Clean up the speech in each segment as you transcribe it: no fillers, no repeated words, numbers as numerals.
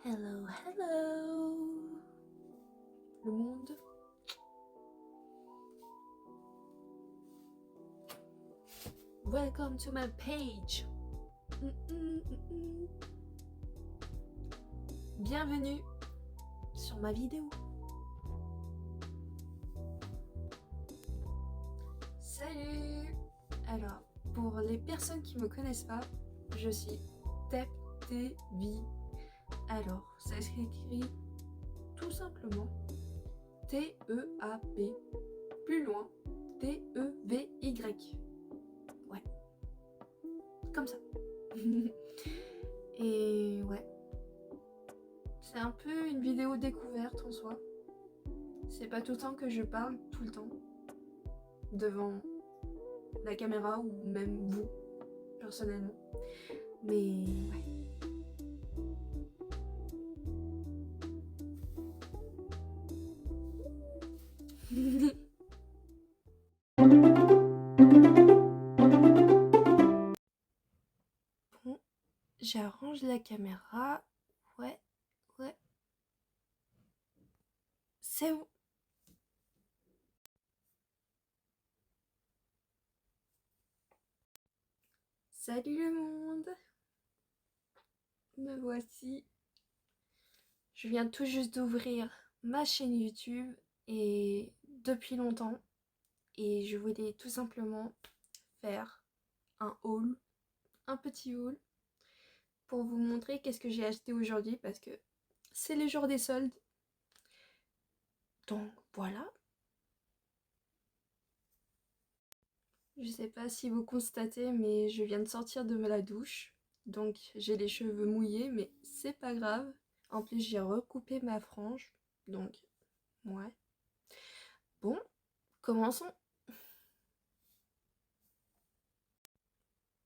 Hello, hello, le monde. Welcome to my page. Bienvenue sur ma vidéo. Salut. Alors, pour les personnes qui me connaissent pas, je suis Tep TV. Alors, ça s'écrit tout simplement T-E-A-P, plus loin T-E-V-Y. Ouais, comme ça. Et ouais, c'est un peu une vidéo découverte en soi. C'est pas tout le temps que je parle tout le temps devant la caméra ou même vous, personnellement. Mais ouais. Bon, j'arrange la caméra. Ouais. C'est bon. Salut le monde. Me voici. Je viens tout juste d'ouvrir ma chaîne YouTube et depuis longtemps. Et je voulais tout simplement faire un haul, un petit haul, pour vous montrer qu'est-ce que j'ai acheté aujourd'hui parce que c'est le jour des soldes. Donc voilà. Je sais pas si vous constatez, mais je viens de sortir de la douche. Donc j'ai les cheveux mouillés, mais c'est pas grave. En plus j'ai recoupé ma frange. Donc ouais. Bon, commençons.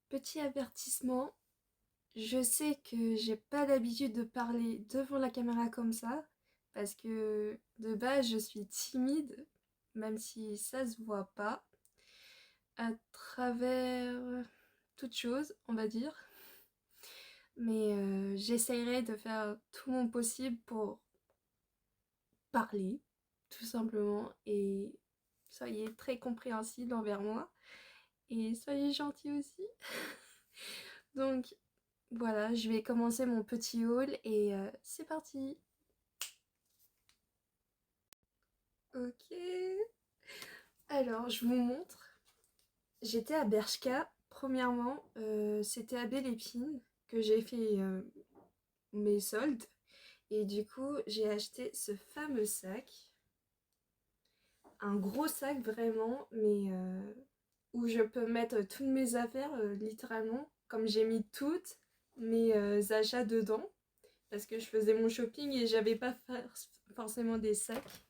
Petit avertissement. Je sais que j'ai pas l'habitude de parler devant la caméra comme ça. Parce que de base je suis timide. Même si ça se voit pas. À travers toute chose, on va dire. Mais j'essayerai de faire tout mon possible pour parler, tout simplement. Et soyez très compréhensibles envers moi. Et soyez gentils aussi. Donc voilà, je vais commencer mon petit haul et c'est parti. Ok. Alors, je vous montre. J'étais à Bershka. Premièrement, c'était à Belle Épine que j'ai fait mes soldes. Et du coup, j'ai acheté ce fameux sac. Un gros sac vraiment, mais où je peux mettre toutes mes affaires, littéralement. Comme j'ai mis toutes mes achats dedans. Parce que je faisais mon shopping et j'avais pas forcément des sacs.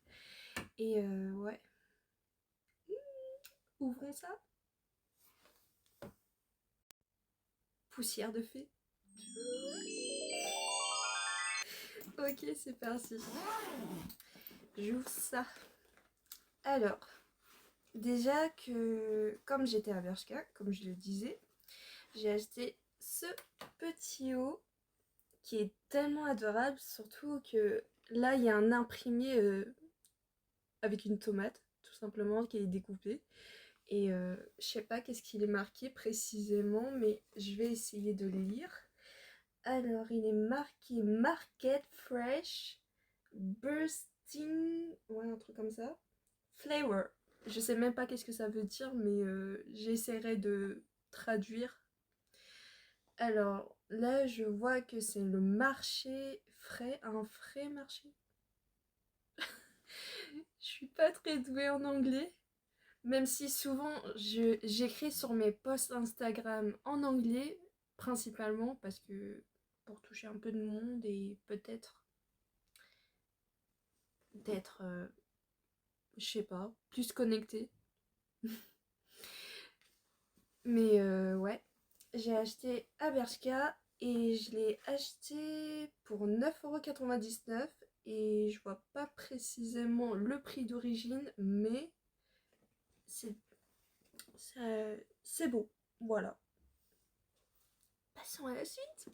Et ouais. Ouvrons ça. Poussière de fée. Ok, c'est parti. J'ouvre ça. Alors, déjà que, comme j'étais à Bershka, comme je le disais, j'ai acheté ce petit haut qui est tellement adorable, surtout que là, il y a un imprimé avec une tomate, tout simplement, qui est découpée. Et je sais pas qu'est-ce qu'il est marqué précisément, mais je vais essayer de lire. Alors, il est marqué Market Fresh Bursting, ouais, un truc comme ça. Flavor. Je sais même pas qu'est-ce que ça veut dire, mais j'essaierai de traduire. Alors, là, je vois que c'est le marché frais, un frais marché. Je suis pas très douée en anglais, même si souvent j'écris sur mes posts Instagram en anglais, principalement parce que pour toucher un peu de monde et peut-être d'être, je sais pas, plus connecté. Mais ouais, j'ai acheté à Bershka et je l'ai acheté pour 9,99 € et je vois pas précisément le prix d'origine, mais c'est beau. Voilà. Passons à la suite.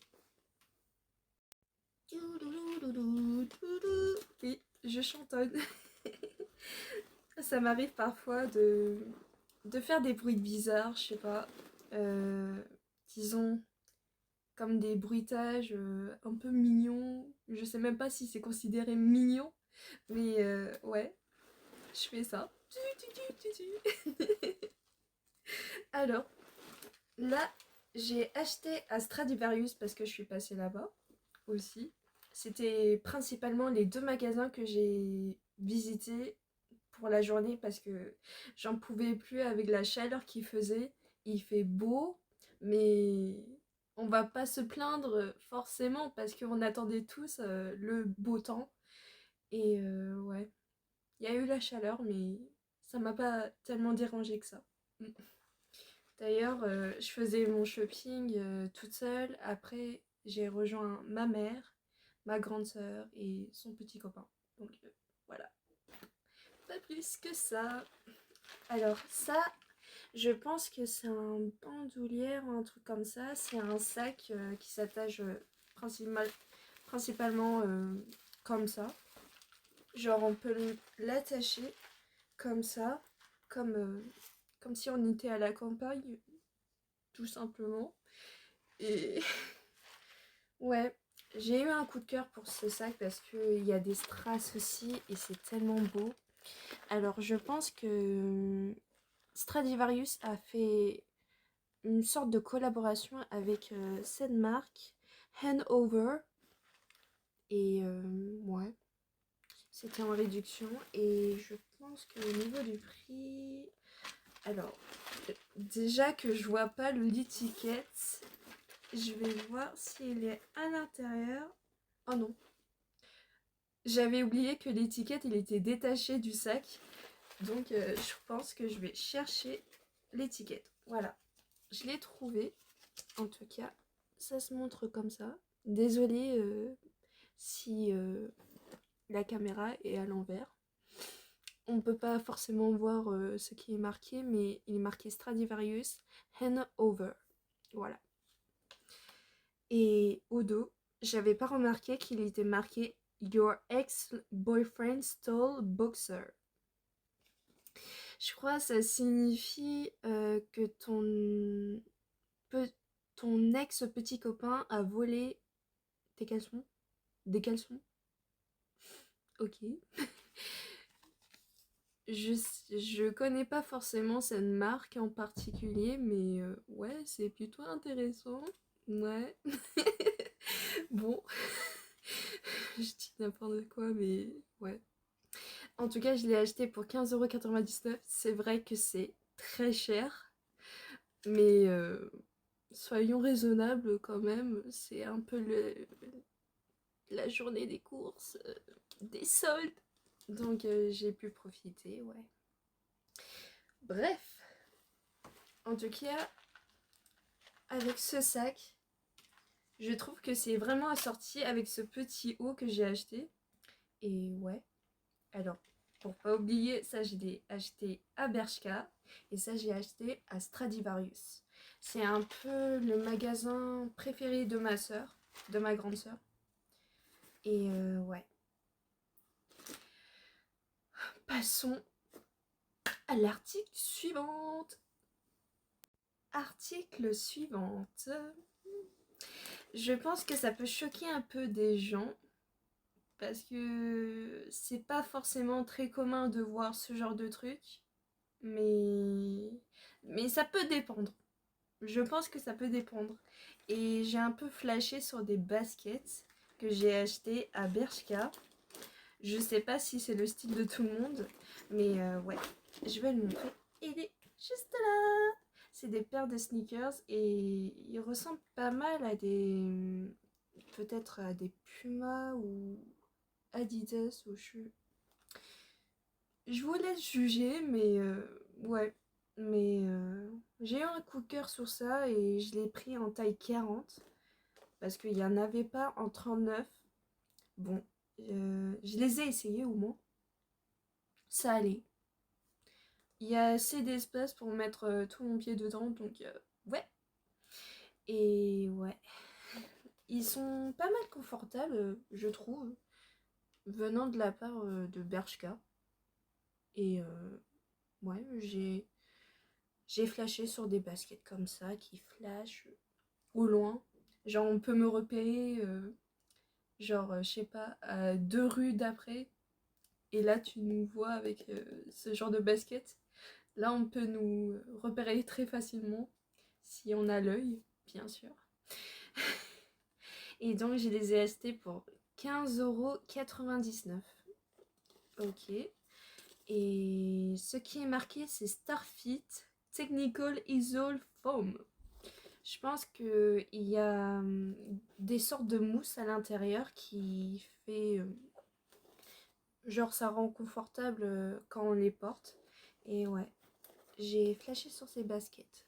Oui, je chantonne. Ça m'arrive parfois de faire des bruits bizarres, je sais pas. Euh, disons, comme des bruitages un peu mignons. Je sais même pas si c'est considéré mignon, mais ouais, je fais ça. Alors, là, j'ai acheté à Stradivarius parce que je suis passée là-bas aussi. C'était principalement les deux magasins que j'ai visités pour la journée parce que j'en pouvais plus avec la chaleur qu'il faisait. Il fait beau, mais on va pas se plaindre forcément parce qu'on attendait tous le beau temps. Et ouais, il y a eu la chaleur, mais ça m'a pas tellement dérangé que ça. D'ailleurs, je faisais mon shopping toute seule. Après, j'ai rejoint ma mère, ma grande sœur et son petit copain. Donc voilà, pas plus que ça. Alors ça, je pense que c'est un bandoulière ou un truc comme ça. C'est un sac qui s'attache principalement comme ça. Genre on peut l'attacher comme ça, comme, comme si on était à la campagne, tout simplement. Et ouais, j'ai eu un coup de cœur pour ce sac parce qu'il y a des strass aussi et c'est tellement beau. Alors je pense que Stradivarius a fait une sorte de collaboration avec cette marque, Hanover. Et ouais, c'était en réduction. Et je pense que au niveau du prix... Alors, déjà que je vois pas l'étiquette, je vais voir s'il est à l'intérieur. Oh non. J'avais oublié que l'étiquette, il était détaché du sac. Donc, je pense que je vais chercher l'étiquette. Voilà. Je l'ai trouvé. En tout cas, ça se montre comme ça. Désolée si la caméra est à l'envers. On ne peut pas forcément voir ce qui est marqué, mais il est marqué Stradivarius Hanover. Voilà. Et au dos, j'avais pas remarqué qu'il était marqué Your ex-boyfriend stole boxer. Je crois que ça signifie que ton ex-petit copain a volé tes caleçons. Des caleçons. Ok. Je connais pas forcément cette marque en particulier, mais ouais, c'est plutôt intéressant. Ouais. Bon, je dis n'importe quoi, mais ouais. En tout cas, je l'ai acheté pour 15,99 €. C'est vrai que c'est très cher, mais soyons raisonnables quand même. C'est un peu la journée des courses, des soldes. Donc j'ai pu profiter, ouais. Bref, en tout cas, avec ce sac, je trouve que c'est vraiment assorti avec ce petit haut que j'ai acheté. Et ouais, alors, pour pas oublier, ça je l'ai acheté à Bershka et ça j'ai acheté à Stradivarius. C'est un peu le magasin préféré de ma soeur, de ma grande soeur. Et ouais. Passons à l'article suivante. Article suivante. Je pense que ça peut choquer un peu des gens parce que c'est pas forcément très commun de voir ce genre de truc, mais ça peut dépendre. Je pense que ça peut dépendre. Et j'ai un peu flashé sur des baskets que j'ai achetées à Bershka. Je sais pas si c'est le style de tout le monde, mais ouais, je vais le montrer. Il est juste là. C'est des paires de sneakers et ils ressemblent pas mal à des... peut-être à des Puma ou Adidas ou je vous laisse juger, mais ouais. Mais j'ai eu un coup de cœur sur ça et je l'ai pris en taille 40 parce qu'il n'y en avait pas en 39. Bon, je les ai essayés au moins. Ça allait. Il y a assez d'espace pour mettre tout mon pied dedans, donc ouais. Et ouais. Ils sont pas mal confortables, je trouve, venant de la part de Bershka. Et ouais, j'ai flashé sur des baskets comme ça qui flashent au loin. Genre, on peut me repérer, genre, je sais pas, à 2 rues d'après. Et là, tu nous vois avec ce genre de basket. Là, on peut nous repérer très facilement si on a l'œil, bien sûr. Et donc, je les ai achetés pour 15,99 €. Ok. Et ce qui est marqué, c'est Starfit Technical Isole Foam. Je pense qu'il y a des sortes de mousse à l'intérieur qui fait... genre, ça rend confortable quand on les porte. Et ouais, j'ai flashé sur ces baskets.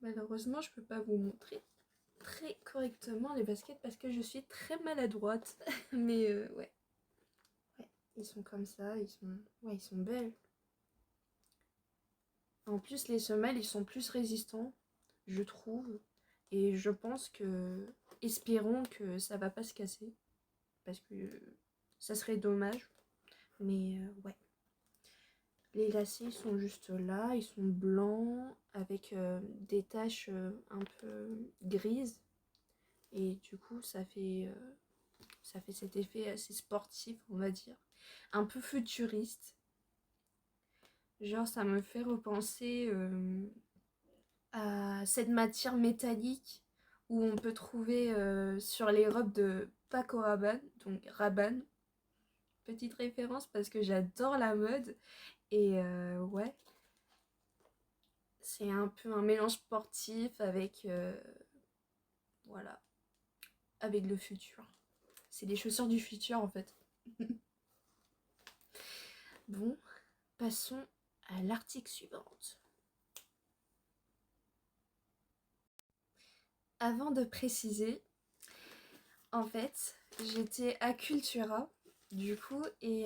Malheureusement, je peux pas vous montrer très correctement les baskets parce que je suis très maladroite. Mais ouais. Ouais, ils sont comme ça, ouais, ils sont belles. En plus, les semelles, ils sont plus résistants, je trouve. Et je pense que... Espérons que ça va pas se casser. Parce que ça serait dommage. Mais ouais. Les lacets sont juste là, ils sont blancs avec des taches un peu grises. Et du coup, ça fait cet effet assez sportif, on va dire. Un peu futuriste. Genre, ça me fait repenser à cette matière métallique où on peut trouver sur les robes de Paco Rabanne, donc Rabanne. Petite référence parce que j'adore la mode. Et ouais, c'est un peu un mélange sportif avec, voilà, avec le futur. C'est des chaussures du futur en fait. Bon, passons à l'article suivante. Avant de préciser, en fait, j'étais à Cultura, du coup, et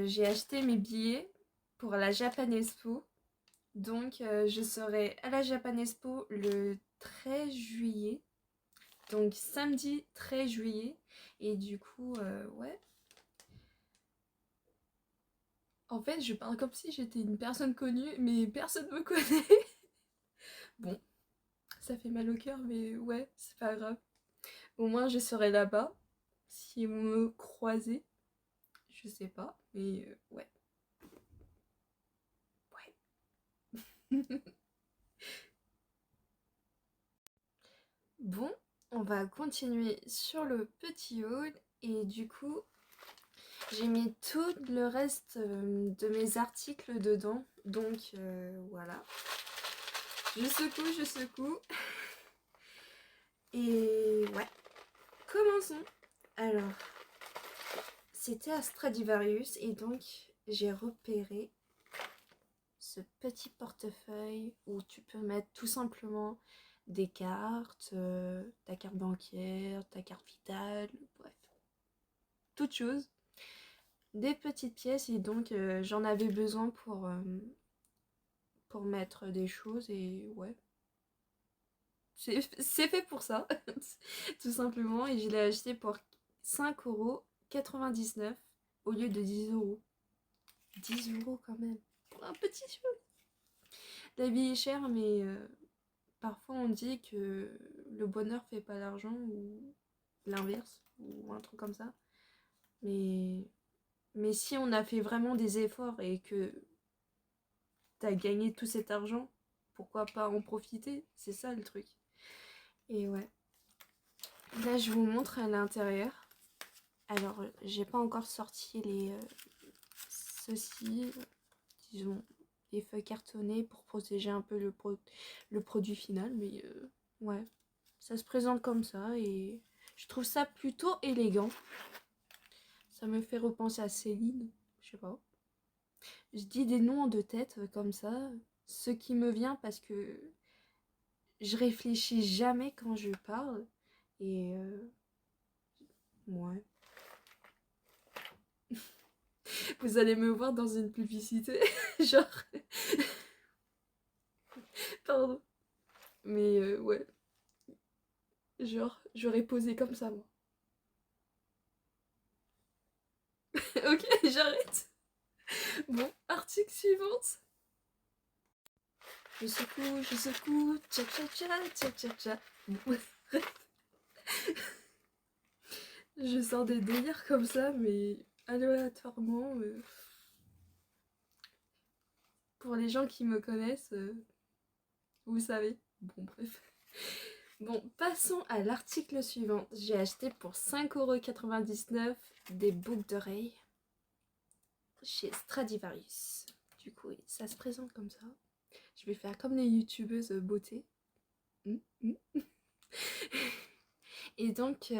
j'ai acheté mes billets pour la Japan Expo. Donc, je serai à la Japan Expo le 13 juillet. Donc, samedi 13 juillet. Et du coup, ouais. En fait, je parle comme si j'étais une personne connue, mais personne me connaît. Bon, ça fait mal au cœur, mais ouais, c'est pas grave. Au moins, je serai là-bas. Si vous me croisez, je sais pas, mais ouais. Ouais. Bon, on va continuer sur le petit haul. Et du coup, j'ai mis tout le reste de mes articles dedans. Donc voilà. Je secoue, je secoue. Et ouais. Commençons. Alors, c'était à Stradivarius et donc j'ai repéré ce petit portefeuille où tu peux mettre tout simplement des cartes, ta carte bancaire, ta carte vitale, bref, toute chose. Des petites pièces et donc j'en avais besoin pour mettre des choses et ouais. C'est fait pour ça, tout simplement. Et je l'ai acheté pour 5,99 € au lieu de 10 €. 10 € quand même, pour un petit chose. La vie est chère, mais parfois on dit que le bonheur fait pas l'argent ou l'inverse, ou un truc comme ça. Mais si on a fait vraiment des efforts et que t'as gagné tout cet argent, pourquoi pas en profiter? C'est ça le truc. Et ouais. Là, je vous montre à l'intérieur. Alors, j'ai pas encore sorti ceux-ci, disons, les feuilles cartonnées pour protéger un peu le produit final. Mais ouais, ça se présente comme ça et je trouve ça plutôt élégant. Ça me fait repenser à Céline, je sais pas. Je dis des noms de tête comme ça, ce qui me vient parce que je réfléchis jamais quand je parle. Et ouais. Vous allez me voir dans une publicité, genre... Pardon. Mais ouais, genre, j'aurais posé comme ça, moi. Ok, j'arrête. Bon, article suivante. Je secoue, tcha tcha tcha, tcha tcha tcha. Bon, je sors des délires comme ça, mais aléatoirement. Pour les gens qui me connaissent, vous savez. Bon, bref. Bon, passons à l'article suivant. J'ai acheté pour 5,99 € des boucles d'oreilles chez Stradivarius. Du coup, ça se présente comme ça. Je vais faire comme les youtubeuses beauté. Et donc,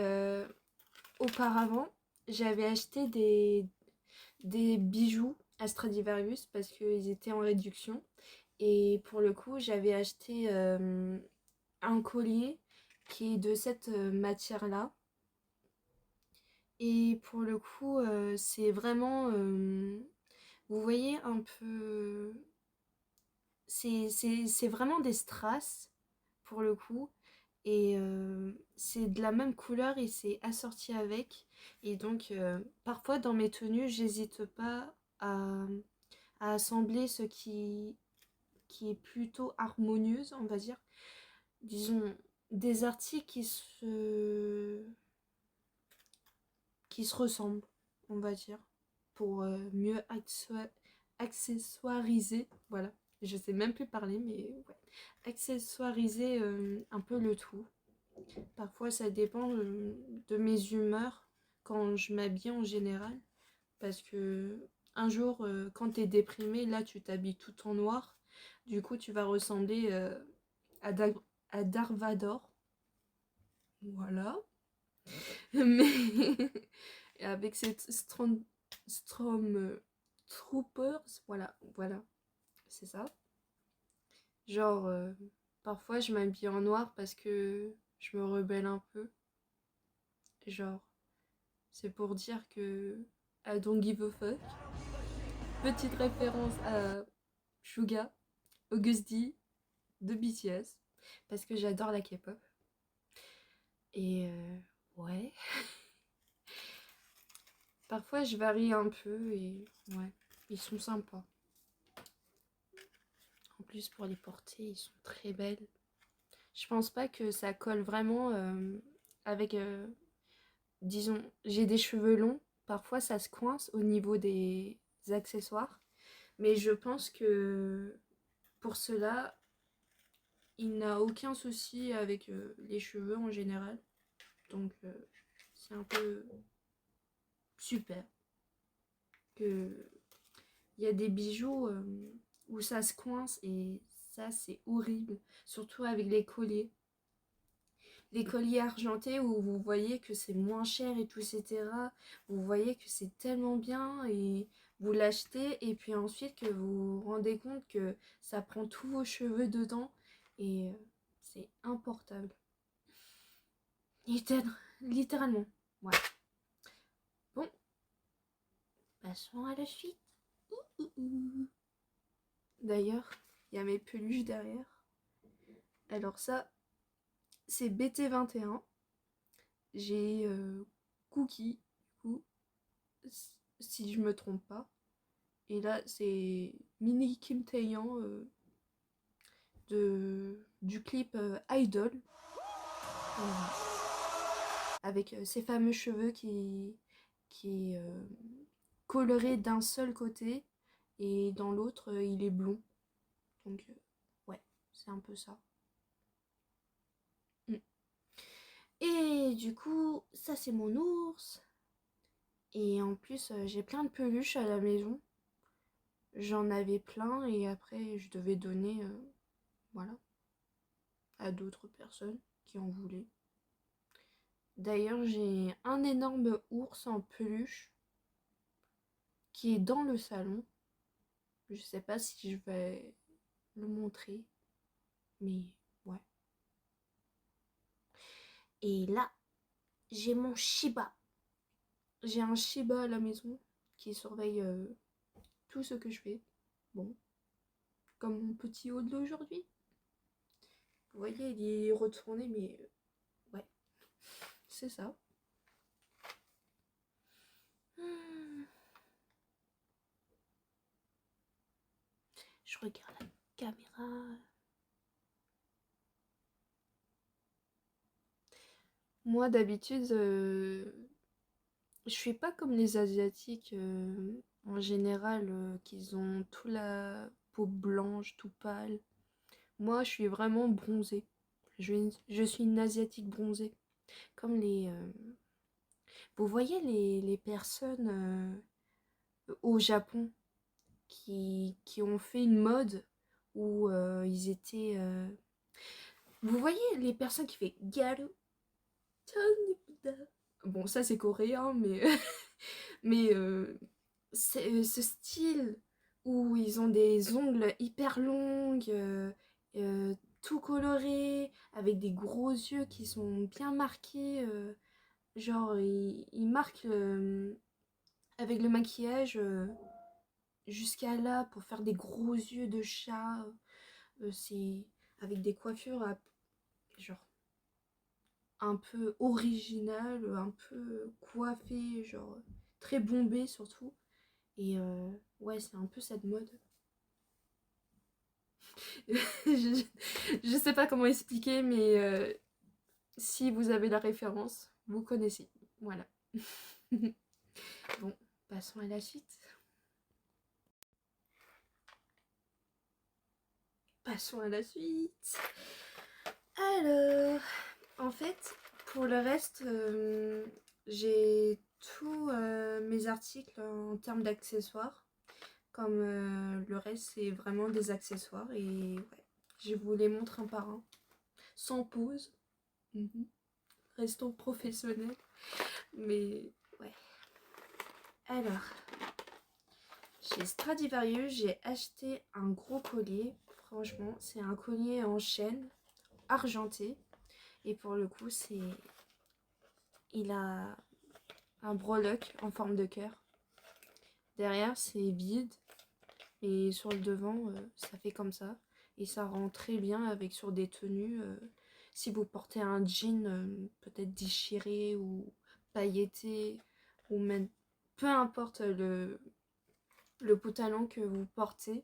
auparavant, j'avais acheté des bijoux à Stradivarius parce qu'ils étaient en réduction. Et pour le coup, j'avais acheté un collier qui est de cette matière-là. Et pour le coup, c'est vraiment... vous voyez un peu... C'est vraiment des strass, pour le coup. Et c'est de la même couleur et c'est assorti avec. Et donc, parfois dans mes tenues, j'hésite pas à assembler ce qui est plutôt harmonieuse, on va dire. Disons, des articles qui se ressemblent, on va dire, pour mieux accessoiriser, voilà, je sais même plus parler, mais ouais, accessoiriser un peu le tout. Parfois ça dépend de mes humeurs quand je m'habille en général, parce que un jour quand t'es déprimé, là tu t'habilles tout en noir, du coup tu vas ressembler à, à Darvador, voilà. Mais avec cette Storm Troopers, voilà, c'est ça. Genre, parfois je m'habille en noir parce que je me rebelle un peu. Genre, c'est pour dire que I don't give a fuck. Petite référence à Suga, August D de BTS, parce que j'adore la K-pop. Et ouais. Parfois je varie un peu et ouais, ils sont sympas. En plus pour les porter, ils sont très belles. Je pense pas que ça colle vraiment avec... disons, j'ai des cheveux longs. Parfois ça se coince au niveau des accessoires. Mais je pense que pour cela, il n'a aucun souci avec les cheveux en général. Donc c'est un peu super que il y a des bijoux où ça se coince et ça c'est horrible, surtout avec les colliers. Les colliers argentés où vous voyez que c'est moins cher et tout, etc. Vous voyez que c'est tellement bien et vous l'achetez et puis ensuite que vous vous rendez compte que ça prend tous vos cheveux dedans et c'est importable. Littéralement. Ouais. Bon, passons à la suite. D'ailleurs, il y a mes peluches derrière. Alors ça, c'est BT21. J'ai Cookie, du coup, si je me trompe pas. Et là, c'est Mini Kim Taeyang du clip Idol. Avec ses fameux cheveux qui est coloré d'un seul côté et dans l'autre, il est blond. Donc, ouais, c'est un peu ça. Mm. Et du coup, ça c'est mon ours. Et en plus, j'ai plein de peluches à la maison. J'en avais plein et après, je devais donner, voilà, à d'autres personnes qui en voulaient. D'ailleurs, j'ai un énorme ours en peluche qui est dans le salon. Je sais pas si je vais le montrer, mais ouais. Et là, j'ai mon Shiba. J'ai un Shiba à la maison qui surveille tout ce que je fais. Bon, comme mon petit haut d'aujourd'hui. Vous voyez, il est retourné, mais ouais, c'est ça. Je regarde la caméra. Moi, d'habitude, je suis pas comme les Asiatiques en général, qu'ils ont tout la peau blanche, tout pâle. Moi, je suis vraiment bronzée. Je suis une Asiatique bronzée. Comme les... Vous voyez les personnes au Japon qui ont fait une mode où ils étaient... Vous voyez les personnes qui fait Garu Tonibda. Bon, ça c'est coréen, mais... mais ce style où ils ont des ongles hyper longs, tout colorés, avec des gros yeux qui sont bien marqués. Genre, ils marquent avec le maquillage jusqu'à là pour faire des gros yeux de chat. C'est avec des coiffures genre un peu originales, un peu coiffées, genre très bombées surtout. Et ouais, c'est un peu cette mode. je, je sais pas comment expliquer, mais si vous avez la référence, vous connaissez. Voilà. Bon, passons à la suite. Passons à la suite. Alors, en fait, pour le reste, j'ai tous mes articles en termes d'accessoires. Comme le reste, c'est vraiment des accessoires. Et ouais, je vous les montre un par un. Sans pause. Mhm. Restons professionnels. Mais ouais. Alors, chez Stradivarius, j'ai acheté un gros collier. Franchement, c'est un collier en chaîne argenté. Et pour le coup, il a un breloque en forme de cœur. Derrière, c'est vide. Et sur le devant, ça fait comme ça. Et ça rend très bien avec sur des tenues. Si vous portez un jean peut-être déchiré ou pailleté, ou même peu importe le pantalon que vous portez,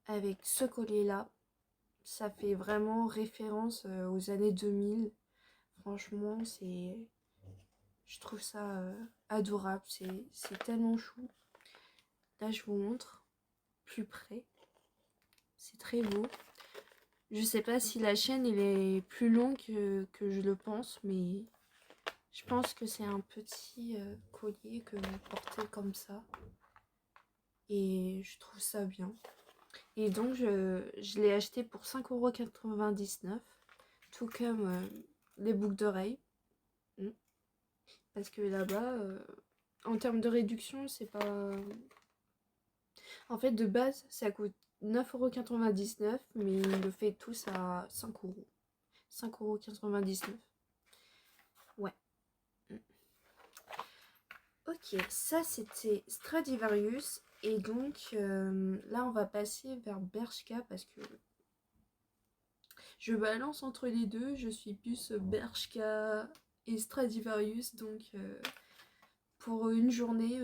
avec ce collier-là, ça fait vraiment référence aux années 2000. Franchement, je trouve ça adorable. C'est tellement chou. Là, je vous montre plus près. C'est très beau. Je sais pas si la chaîne elle est plus longue que je le pense, mais je pense que c'est un petit collier que vous portez comme ça. Et je trouve ça bien. Et donc je l'ai acheté pour 5,99 €. Tout comme les boucles d'oreilles. Parce que là-bas, en termes de réduction, c'est pas... En fait, de base, ça coûte 9,99 €, mais il le fait tous à 5 €. 5,99 €. Ouais. Ok, ça c'était Stradivarius. Et donc là, on va passer vers Bershka parce que je balance entre les deux. Je suis plus Bershka et Stradivarius. Donc pour une journée,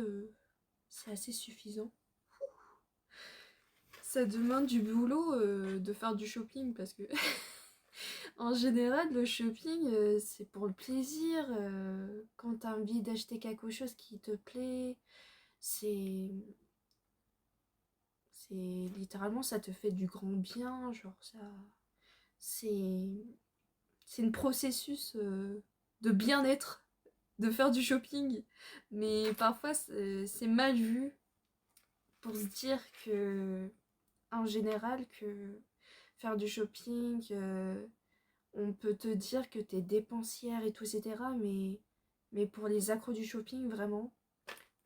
c'est assez suffisant. Ça demande du boulot de faire du shopping parce que en général le shopping c'est pour le plaisir, quand t'as envie d'acheter quelque chose qui te plaît, c'est littéralement ça te fait du grand bien, genre ça c'est un processus de bien-être de faire du shopping, mais parfois c'est mal vu pour se dire que en général que faire du shopping, on peut te dire que t'es dépensière et tout, etc. Mais pour les accros du shopping, vraiment,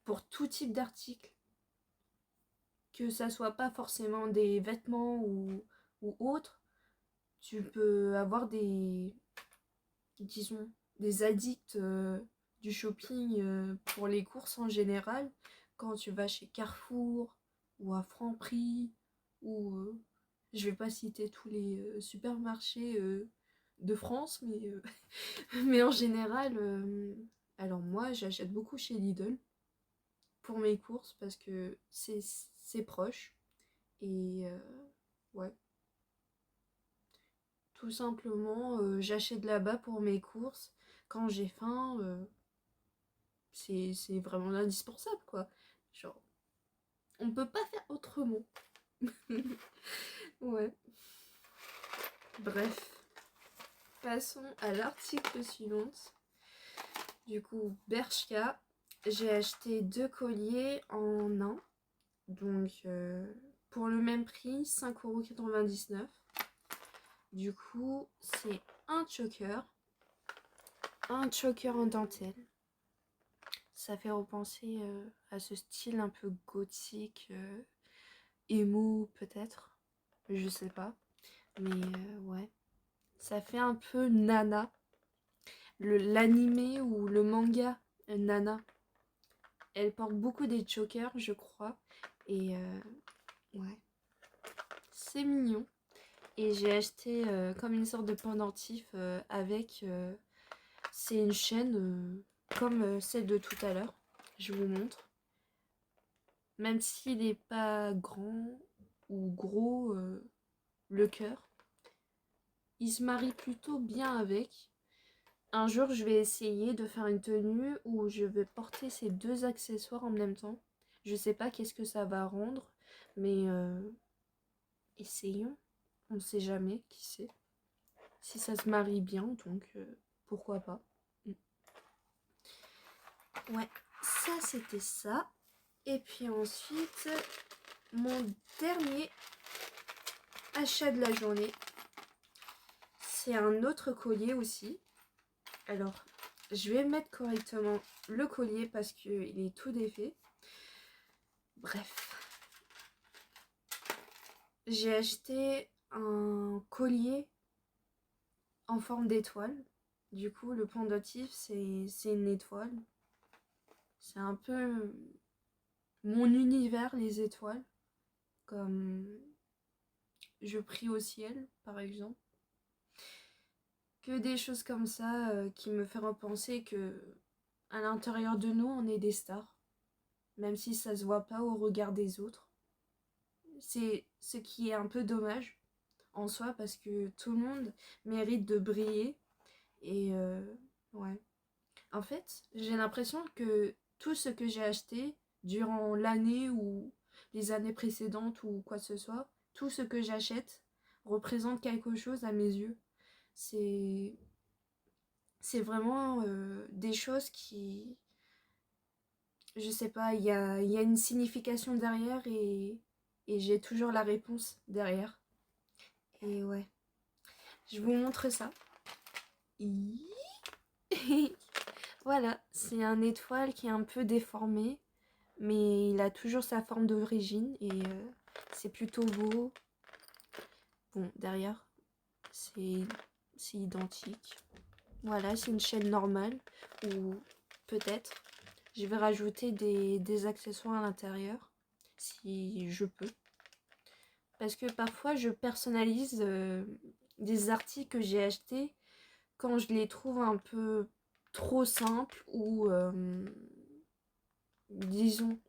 pour tout type d'article, que ça soit pas forcément des vêtements ou autre, tu peux avoir disons, des addicts du shopping pour les courses en général, quand tu vas chez Carrefour ou à Franprix ou Je vais pas citer tous les supermarchés de France, mais en général, alors moi j'achète beaucoup chez Lidl pour mes courses parce que c'est proche et ouais, tout simplement j'achète là-bas pour mes courses. Quand j'ai faim, c'est vraiment indispensable quoi. Genre, on peut pas faire autrement. Ouais, bref, passons à l'article suivant. Du coup, Bershka, j'ai acheté 2 colliers en un. Donc, pour le même prix, 5,99 €. Du coup, c'est un choker en dentelle. Ça fait repenser à ce style un peu gothique, émo peut-être. Je sais pas. Mais ouais. Ça fait un peu Nana. L'animé ou le manga Nana. Elle porte beaucoup des chokers, je crois. Et ouais. C'est mignon. Et j'ai acheté comme une sorte de pendentif avec. C'est une chaîne comme celle de tout à l'heure. Je vous montre. Même s'il n'est pas grand ou gros, le cœur, il se marie plutôt bien avec. Un jour, je vais essayer de faire une tenue où je vais porter ces deux accessoires en même temps. Je sais pas qu'est-ce que ça va rendre, mais essayons. On ne sait jamais, qui sait. Si ça se marie bien, donc pourquoi pas. Ouais, ça c'était ça. Et puis ensuite, mon dernier achat de la journée, c'est un autre collier aussi. Alors, je vais mettre correctement le collier parce qu'il est tout défait. Bref, j'ai acheté un collier en forme d'étoile. Du coup, le pendentif, c'est une étoile. C'est un peu mon univers, les étoiles. Comme je prie au ciel, par exemple. Que des choses comme ça qui me font repenser que à l'intérieur de nous, on est des stars. Même si ça se voit pas au regard des autres. C'est ce qui est un peu dommage en soi parce que tout le monde mérite de briller. Et ouais. En fait, j'ai l'impression que tout ce que j'ai acheté durant l'année ou les années précédentes ou quoi que ce soit, tout ce que j'achète représente quelque chose à mes yeux. C'est c'est vraiment des choses qui, je sais pas, il y a une signification derrière et j'ai toujours la réponse derrière. Et ouais, je vous montre ça. Voilà, c'est un étoile qui est un peu déformé, mais il a toujours sa forme d'origine et c'est plutôt beau. Bon, derrière, c'est identique. Voilà, c'est une chaîne normale ou peut-être je vais rajouter des accessoires à l'intérieur si je peux. Parce que parfois je personnalise des articles que j'ai achetés quand je les trouve un peu trop simples ou disons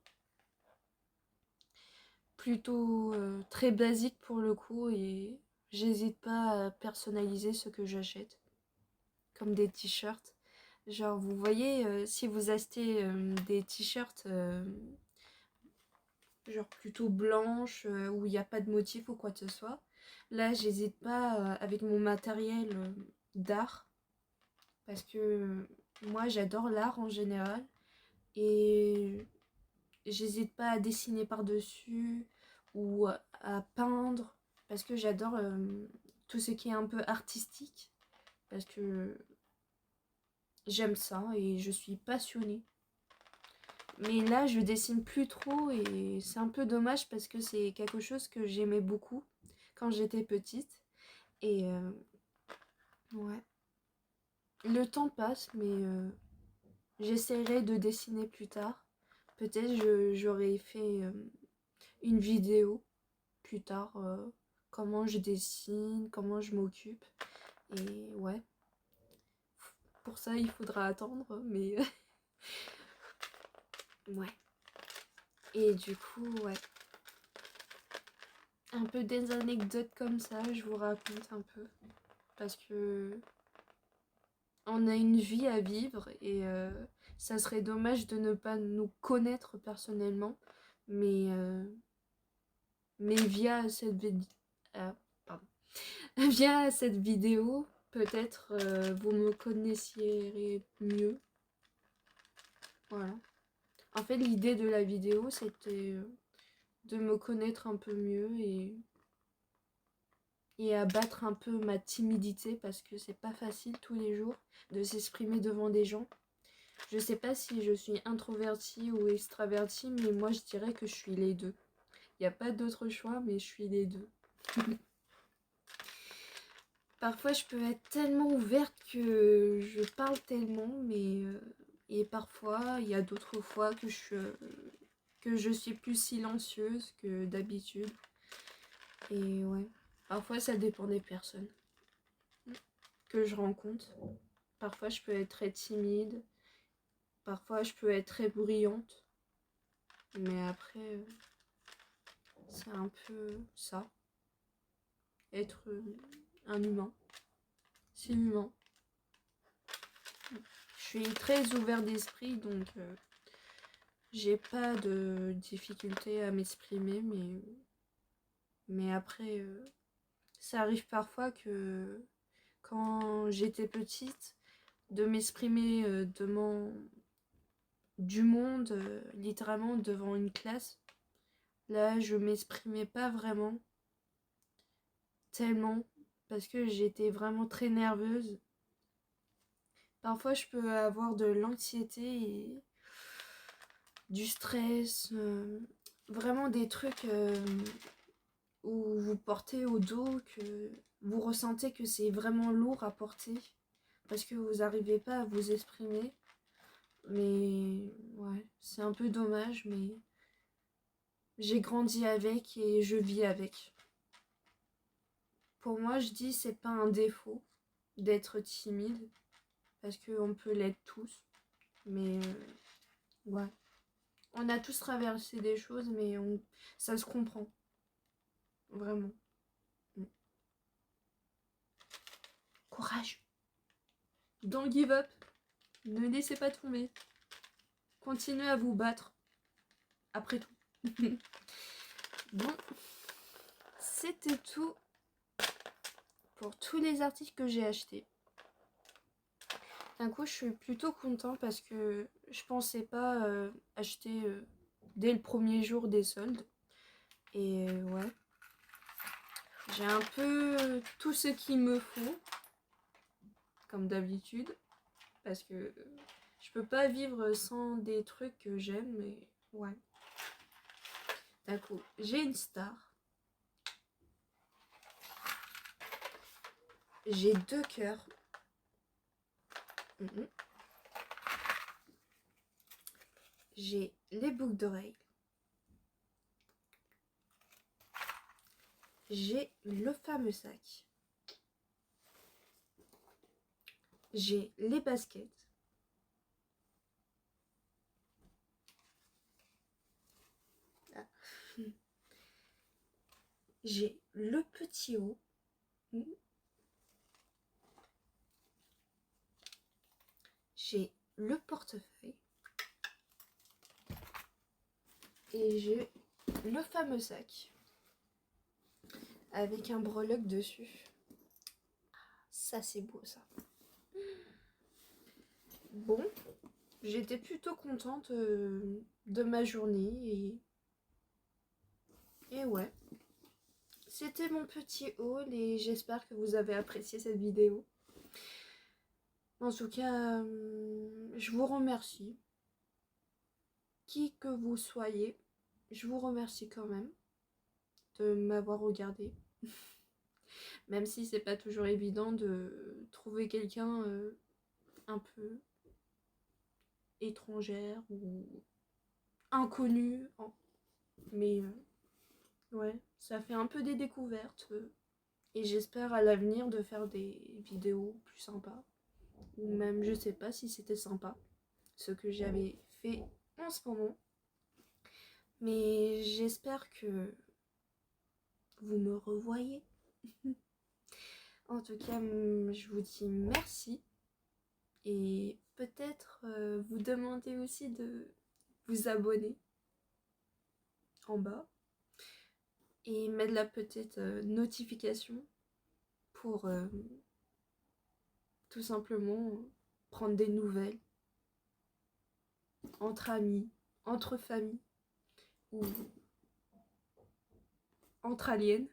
plutôt très basiques pour le coup et j'hésite pas à personnaliser ce que j'achète. Comme des t-shirts. Genre vous voyez si vous achetez des t-shirts genre plutôt blanches où il n'y a pas de motif ou quoi que ce soit. Là, j'hésite pas avec mon matériel d'art parce que moi j'adore l'art en général et j'hésite pas à dessiner par-dessus ou à peindre parce que j'adore tout ce qui est un peu artistique parce que j'aime ça et je suis passionnée. Mais là, je dessine plus trop et c'est un peu dommage parce que c'est quelque chose que j'aimais beaucoup quand j'étais petite. Et ouais, le temps passe, mais j'essaierai de dessiner plus tard. Peut-être j'aurai fait une vidéo plus tard comment je dessine, comment je m'occupe. Et ouais, pour ça il faudra attendre, mais ouais. Et du coup, ouais. Un peu des anecdotes comme ça, je vous raconte un peu. Parce que on a une vie à vivre et ça serait dommage de ne pas nous connaître personnellement. Mais, euh, mais via cette pardon. Via cette vidéo, peut-être vous me connaissiez mieux. Voilà. En fait, l'idée de la vidéo, c'était de me connaître un peu mieux et abattre un peu ma timidité parce que c'est pas facile tous les jours de s'exprimer devant des gens. Je sais pas si je suis introvertie ou extravertie, mais moi je dirais que je suis les deux. Il n'y a pas d'autre choix, mais je suis les deux. Parfois je peux être tellement ouverte que je parle tellement, mais et parfois il y a d'autres fois que je suis plus silencieuse que d'habitude. Et ouais, parfois ça dépend des personnes que je rencontre. Parfois je peux être très timide, parfois je peux être très bruyante, mais après c'est un peu ça, être un humain. C'est humain. Je suis très ouvert d'esprit, donc j'ai pas de difficulté à m'exprimer, mais après, ça arrive parfois que quand j'étais petite, de m'exprimer devant du monde, littéralement devant une classe. Là, je m'exprimais pas vraiment tellement parce que j'étais vraiment très nerveuse. Parfois, je peux avoir de l'anxiété et du stress, vraiment des trucs où vous portez au dos, que vous ressentez que c'est vraiment lourd à porter parce que vous n'arrivez pas à vous exprimer. Mais ouais, c'est un peu dommage, mais j'ai grandi avec et je vis avec. Pour moi, je dis c'est pas un défaut d'être timide parce qu'on peut l'être tous, mais ouais. On a tous traversé des choses, mais ça se comprend. Vraiment. Courage. Don't give up. Ne laissez pas tomber. Continuez à vous battre. Après tout. Bon. C'était tout pour tous les articles que j'ai achetés. D'un coup, je suis plutôt contente parce que je pensais pas acheter dès le premier jour des soldes. Et ouais. J'ai un peu tout ce qu'il me faut. Comme d'habitude. Parce que je peux pas vivre sans des trucs que j'aime. Mais ouais. D'un coup, j'ai une star. J'ai 2 cœurs. J'ai les boucles d'oreilles. J'ai le fameux sac. J'ai les baskets. Ah. J'ai le petit haut. J'ai le portefeuille. Et j'ai le fameux sac. Avec un breloque dessus. Ça, c'est beau, ça. Bon, j'étais plutôt contente de ma journée. Et ouais. C'était mon petit haul et j'espère que vous avez apprécié cette vidéo. En tout cas, je vous remercie. Qui que vous soyez, je vous remercie quand même de m'avoir regardé. Même si c'est pas toujours évident de trouver quelqu'un un peu étrangère ou inconnu. Mais Ouais, ça fait un peu des découvertes. Et j'espère à l'avenir de faire des vidéos plus sympas. Ou même, je sais pas si c'était sympa, ce que j'avais fait en ce moment. Mais j'espère que vous me revoyez. En tout cas, je vous dis merci. Et peut-être vous demander aussi de vous abonner en bas. Et mettre la petite notification pour tout simplement prendre des nouvelles entre amis, entre familles ou entre aliens.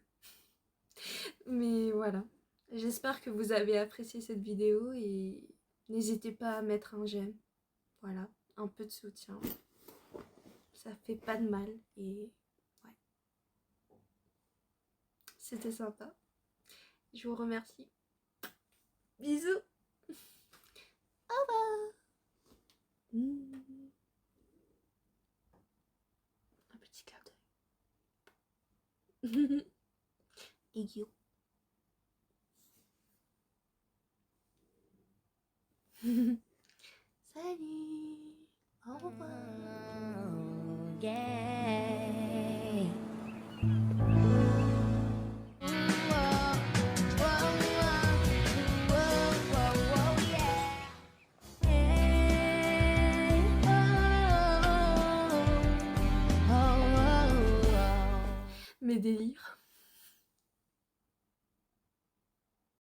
Mais voilà, j'espère que vous avez apprécié cette vidéo et n'hésitez pas à mettre un j'aime. Voilà, un peu de soutien, ça fait pas de mal et ouais, c'était sympa. Je vous remercie. Bisous. Au revoir. Un petit clin d'œil. Idiot. Salut. Au revoir.